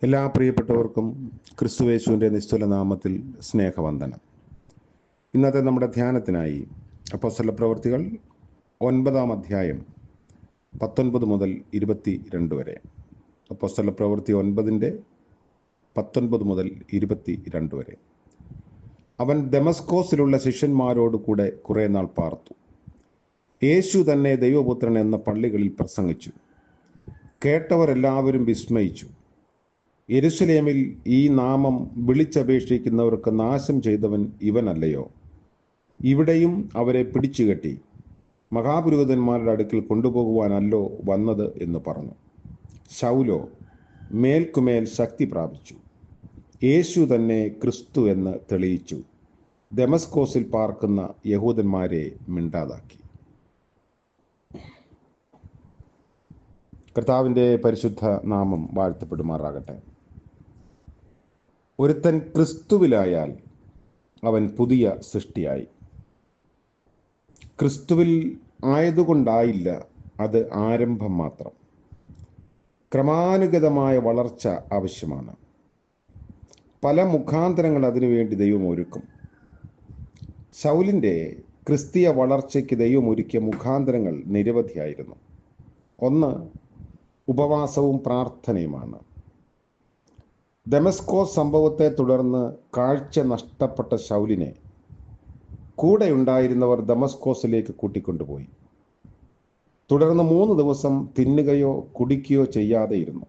എല്ലാ പ്രിയപ്പെട്ടവർക്കും ക്രിസ്തുയേശുവിൻ്റെ നിസ്തുല നാമത്തിൽ സ്നേഹവന്ദനം. ഇന്നത്തെ നമ്മുടെ ധ്യാനത്തിനായി അപ്പോസ്തല പ്രവൃത്തികൾ 9-ാം അധ്യായം 19 മുതൽ 22 വരെ. അപ്പോസ്തല പ്രവൃത്തി 9-19 മുതൽ 22 വരെ. അവൻ ദമസ്കോസിലുള്ള ശിഷ്യന്മാരോട് കൂടെ കുറേ നാൾ പാർത്തു. യേശു തന്നെ ദൈവപുത്രൻ എന്ന പള്ളികളിൽ പ്രസംഗിച്ചു. കേട്ടവരെല്ലാവരും വിസ്മയിച്ചു. യെരുശലേമിൽ ഈ നാമം വിളിച്ചപേക്ഷിക്കുന്നവർക്ക് നാശം ചെയ്തവൻ ഇവനല്ലയോ? ഇവിടെയും അവരെ പിടിച്ചുകെട്ടി മഹാപുരോഹിതന്മാരുടെ അടുക്കൽ കൊണ്ടുപോകുവാനല്ലോ വന്നത് എന്ന് പറഞ്ഞു. ശൗലോ മേൽക്കുമേൽ ശക്തി പ്രാപിച്ചു. യേശു തന്നെ ക്രിസ്തു എന്ന് തെളിയിച്ചു ദമസ്കോസിൽ പാർക്കുന്ന യഹൂദന്മാരെ മിണ്ടാതാക്കി. കർത്താവിൻ്റെ പരിശുദ്ധ നാമം വാഴ്ത്തപ്പെടുമാറാകട്ടെ. ഒരുത്തൻ ക്രിസ്തുവിലായാൽ അവൻ പുതിയ സൃഷ്ടിയായി. ക്രിസ്തുവിൽ ആയതുകൊണ്ടായില്ല, അത് ആരംഭം മാത്രം. ക്രമാനുഗതമായ വളർച്ച ആവശ്യമാണ്. പല മുഖാന്തരങ്ങൾ അതിനുവേണ്ടി ദൈവം ഒരുക്കും. ശൗലിൻ്റെ ക്രിസ്തീയ വളർച്ചയ്ക്ക് ദൈവം ഒരുക്കിയ മുഖാന്തരങ്ങൾ നിരവധിയായിരുന്നു. ഒന്ന് ഉപവാസവും പ്രാർത്ഥനയുമാണ്. ദമസ്കോസ് സംഭവത്തെ തുടർന്ന് കാഴ്ച നഷ്ടപ്പെട്ട ശൗലിനെ കൂടെയുണ്ടായിരുന്നവർ ദമസ്കോസിലേക്ക് കൂട്ടിക്കൊണ്ടുപോയി. തുടർന്ന് 3 ദിവസം തിന്നുകയോ കുടിക്കുകയോ ചെയ്യാതെ ഇരുന്നു.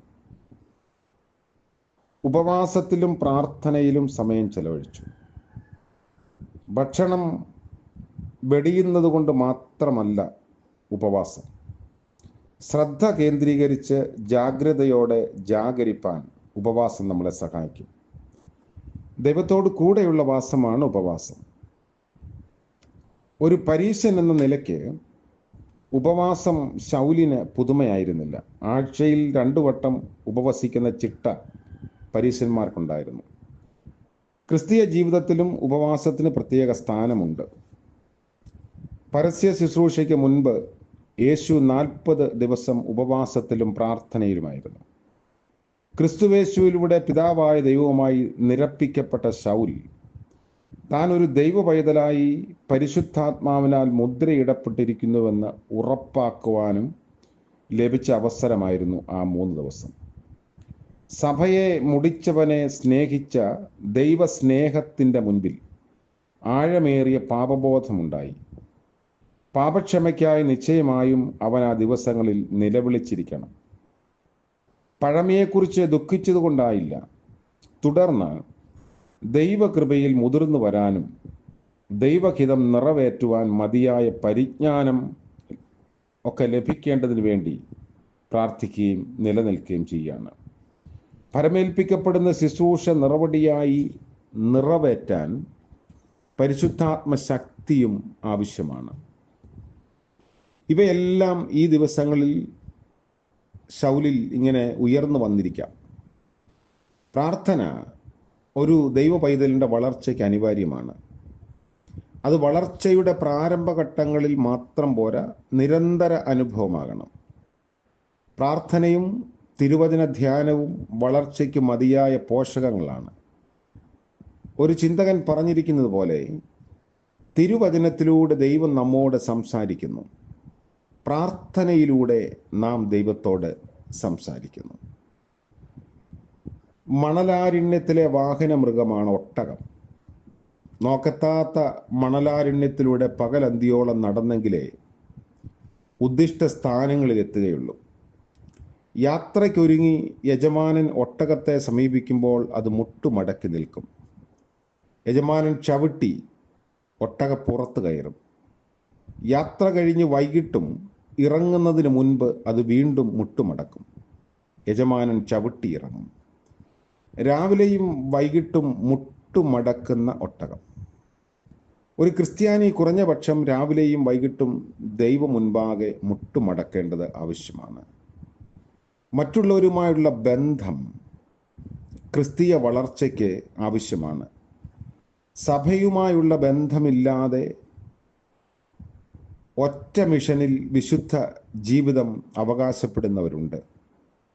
ഉപവാസത്തിലും പ്രാർത്ഥനയിലും സമയം ചെലവഴിച്ചു. ഭക്ഷണം വെടിയുന്നത് കൊണ്ട് മാത്രമല്ല ഉപവാസം. ശ്രദ്ധ കേന്ദ്രീകരിച്ച് ജാഗ്രതയോടെ ജാഗരിപ്പാൻ ഉപവാസം നമ്മളെ സഹായിക്കും. ദൈവത്തോട് കൂടെയുള്ള വാസമാണ് ഉപവാസം. ഒരു പരീശൻ എന്ന നിലയ്ക്ക് ഉപവാസം ശൗലിന് പുതുമയായിരുന്നില്ല. ആഴ്ചയിൽ 2 വട്ടം ഉപവസിക്കുന്ന ചിട്ട പരീശന്മാർക്കുണ്ടായിരുന്നു. ക്രിസ്തീയ ജീവിതത്തിലും ഉപവാസത്തിന് പ്രത്യേക സ്ഥാനമുണ്ട്. പരസ്യ ശുശ്രൂഷയ്ക്ക് മുൻപ് യേശു 40 ദിവസം ഉപവാസത്തിലും പ്രാർത്ഥനയിലുമായിരുന്നു. ക്രിസ്തുവേശുവിലൂടെ പിതാവായ ദൈവവുമായി നിരപ്പിക്കപ്പെട്ട ശൗൽ താൻ ഒരു ദൈവ പൈതലായി പരിശുദ്ധാത്മാവിനാൽ മുദ്രയിടപ്പെട്ടിരിക്കുന്നുവെന്ന് ഉറപ്പാക്കുവാനും ലഭിച്ച അവസരമായിരുന്നു ആ 3 ദിവസം. സഭയെ മുടിച്ചവനെ സ്നേഹിച്ച ദൈവസ്നേഹത്തിൻ്റെ മുൻപിൽ ആഴമേറിയ പാപബോധമുണ്ടായി. പാപക്ഷമയ്ക്കായി നിശ്ചയമായും അവൻ ആ ദിവസങ്ങളിൽ നിലവിളിച്ചിരിക്കണം. പഴമയെക്കുറിച്ച് ദുഃഖിച്ചതുകൊണ്ടായില്ല, തുടർന്ന് ദൈവകൃപയിൽ മുതിർന്നു വരാനും ദൈവഹിതം നിറവേറ്റുവാൻ മതിയായ പരിജ്ഞാനം ഒക്കെ ലഭിക്കേണ്ടതിന് വേണ്ടി പ്രാർത്ഥിക്കുകയും നിലനിൽക്കുകയും ചെയ്യുകയാണ്. പരമേൽപ്പിക്കപ്പെടുന്ന ശുശ്രൂഷ നിറവടിയായി നിറവേറ്റാൻ പരിശുദ്ധാത്മ ശക്തിയും ആവശ്യമാണ്. ഇവയെല്ലാം ഈ ദിവസങ്ങളിൽ ശൗലിൽ ഇങ്ങനെ ഉയർന്നു വന്നിരിക്കാം. പ്രാർത്ഥന ഒരു ദൈവ പൈതലിൻ്റെ വളർച്ചയ്ക്ക് അനിവാര്യമാണ്. അത് വളർച്ചയുടെ പ്രാരംഭഘട്ടങ്ങളിൽ മാത്രം പോരാ, നിരന്തര അനുഭവമാകണം. പ്രാർത്ഥനയും തിരുവചന ധ്യാനവും വളർച്ചയ്ക്ക് മതിയായ പോഷകങ്ങളാണ്. ഒരു ചിന്തകൻ പറഞ്ഞിരിക്കുന്നത് പോലെ, തിരുവചനത്തിലൂടെ ദൈവം നമ്മോട് സംസാരിക്കുന്നു, പ്രാർത്ഥനയിലൂടെ നാം ദൈവത്തോട് സംസാരിക്കുന്നു. മണലാരണ്യത്തിലെ വാഹന മൃഗമാണ് ഒട്ടകം. നോക്കത്താത്ത മണലാരണ്യത്തിലൂടെ പകലന്തിയോളം നടന്നെങ്കിലേ ഉദ്ദിഷ്ട സ്ഥാനങ്ങളിൽ എത്തുകയുള്ളൂ. യാത്രയ്ക്കൊരുങ്ങി യജമാനൻ ഒട്ടകത്തെ സമീപിക്കുമ്പോൾ അത് മുട്ടുമടക്കി നിൽക്കും. യജമാനൻ ചവിട്ടി ഒട്ടക പുറത്തു കയറും. യാത്ര കഴിഞ്ഞ് വൈകിട്ടും ഇറങ്ങുന്നതിന് മുൻപ് അത് വീണ്ടും മുട്ടുമടക്കും. യജമാനൻ ചവിട്ടി ഇറങ്ങും. രാവിലെയും വൈകിട്ടും മുട്ടുമടക്കുന്ന ഒട്ടകം. ഒരു ക്രിസ്ത്യാനി കുറഞ്ഞ പക്ഷം രാവിലെയും വൈകിട്ടും ദൈവ മുൻപാകെ മുട്ടുമടക്കേണ്ടത് ആവശ്യമാണ്. മറ്റുള്ളവരുമായുള്ള ബന്ധം ക്രിസ്തീയ വളർച്ചയ്ക്ക് ആവശ്യമാണ്. സഭയുമായുള്ള ബന്ധമില്ലാതെ ഒറ്റ മിഷനിൽ വിശുദ്ധ ജീവിതം അവകാശപ്പെടുന്നവരുണ്ട്.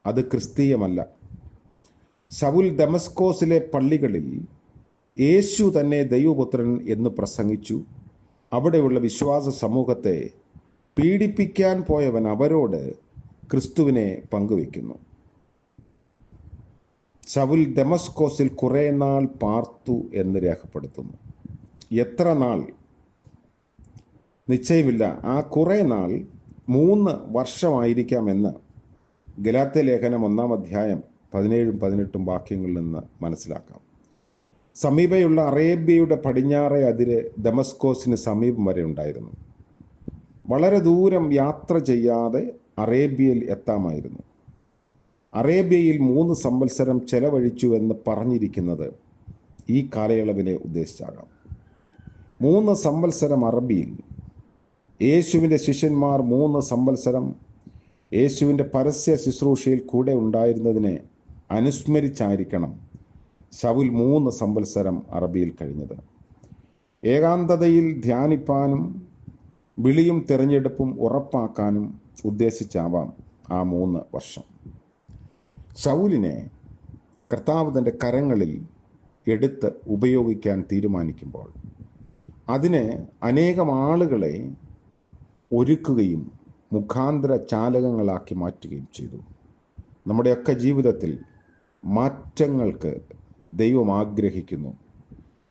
അത് ക്രിസ്തീയമല്ല. ശൗൽ ദമസ്കോസിലെ പള്ളികളിൽ യേശു തന്നെ ദൈവപുത്രൻ എന്ന് പ്രസംഗിച്ചു. അവിടെയുള്ള വിശ്വാസ സമൂഹത്തെ പീഡിപ്പിക്കാൻ പോയവൻ അവരോട് ക്രിസ്തുവിനെ പങ്കുവെക്കുന്നു. ശൗൽ ദമസ്കോസിൽ കുറെ നാൾ പാർത്തു എന്ന് രേഖപ്പെടുത്തുന്നു. എത്ര നാൾ നിശ്ചയമില്ല. ആ കുറെ നാൾ 3 വർഷമായിരിക്കാമെന്ന് ഗലാത്യ ലേഖനം 1-ാം അധ്യായം 17-18 വാക്യങ്ങളിൽ നിന്ന് മനസ്സിലാക്കാം. സമീപയുള്ള അറേബ്യയുടെ പടിഞ്ഞാറേ അതിര് ദമസ്കോസിന് സമീപം വരെ ഉണ്ടായിരുന്നു. വളരെ ദൂരം യാത്ര ചെയ്യാതെ അറേബ്യയിൽ എത്താമായിരുന്നു. അറേബ്യയിൽ 3 സംവത്സരം ചെലവഴിച്ചു എന്ന് പറഞ്ഞിരിക്കുന്നത് ഈ കാലയളവിനെ ഉദ്ദേശിച്ചാകാം. 3 സംവത്സരം അറബിയിൽ. യേശുവിൻ്റെ ശിഷ്യന്മാർ 3 സംവത്സരം യേശുവിൻ്റെ പരസ്യ ശുശ്രൂഷയിൽ കൂടെ ഉണ്ടായിരുന്നതിനെ അനുസ്മരിച്ചായിരിക്കണം ശൗൽ 3 സംവത്സരം അറബിയിൽ കഴിഞ്ഞത്. ഏകാന്തതയിൽ ധ്യാനിപ്പാനും വിളിയും തിരഞ്ഞെടുപ്പും ഉറപ്പാക്കാനും ഉദ്ദേശിച്ചാവാം ആ 3 വർഷം. ശൗലിനെ കർത്താവ് തൻ്റെ കരങ്ങളിൽ എടുത്ത് ഉപയോഗിക്കാൻ തീരുമാനിക്കുമ്പോൾ അതിന് അനേകം ആളുകളെ ഒരുക്കുകയും മുഖാന്തര ചാലകങ്ങളാക്കി മാറ്റുകയും ചെയ്തു. നമ്മുടെയൊക്കെ ജീവിതത്തിൽ മാറ്റങ്ങൾക്ക് ദൈവം ആഗ്രഹിക്കുന്നു.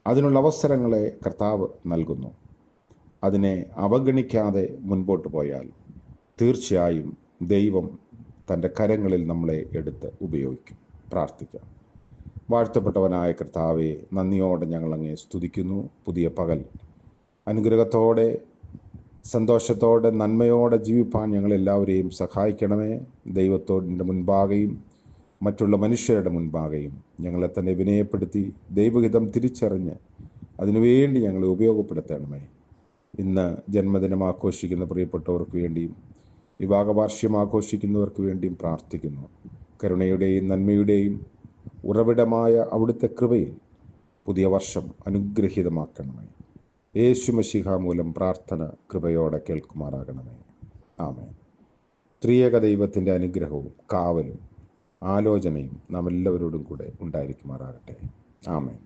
അതിനുള്ള അവസരങ്ങളെ കർത്താവ് നൽകുന്നു. അതിനെ അവഗണിക്കാതെ മുൻപോട്ട് പോയാൽ തീർച്ചയായും ദൈവം തൻ്റെ കരങ്ങളിൽ നമ്മളെ എടുത്ത് ഉപയോഗിക്കും. പ്രാർത്ഥിക്കാം. വാഴ്ത്തപ്പെട്ടവനായ കർത്താവെ, നന്ദിയോടെ ഞങ്ങൾ അങ്ങേ സ്തുതിക്കുന്നു. പുതിയ പകൽ അനുഗ്രഹത്തോടെ, സന്തോഷത്തോടെ, നന്മയോടെ ജീവിപ്പാൻ ഞങ്ങളെല്ലാവരെയും സഹായിക്കണമേ. ദൈവത്തോടിൻ്റെ മുൻപാകെയും മറ്റുള്ള മനുഷ്യരുടെ മുൻപാകെയും ഞങ്ങളെ തന്നെ വിനയപ്പെടുത്തി ദൈവഹിതം തിരിച്ചറിഞ്ഞ് അതിനുവേണ്ടി ഞങ്ങളെ ഉപയോഗപ്പെടുത്തണമേ. ഇന്ന് ജന്മദിനം ആഘോഷിക്കുന്ന പ്രിയപ്പെട്ടവർക്ക് വേണ്ടിയും വിവാഹവാർഷികം ആഘോഷിക്കുന്നവർക്ക് വേണ്ടിയും പ്രാർത്ഥിക്കുന്നു. കരുണയുടെയും നന്മയുടെയും ഉറവിടമായ അവിടുത്തെ കൃപയിൽ പുതിയ വർഷം അനുഗ്രഹീതമാക്കണമേ. യേശു മശീഹ മൂലം പ്രാർത്ഥന കൃപയോടെ കേൾക്കുമാറാകണമേ. ആമേൻ. ത്രിയേക ദൈവത്തിൻ്റെ അനുഗ്രഹവും കാവലും ആലോചനയും നാം എല്ലാവരോടും കൂടെ ഉണ്ടായിരിക്കുമാറാകട്ടെ. ആമേൻ.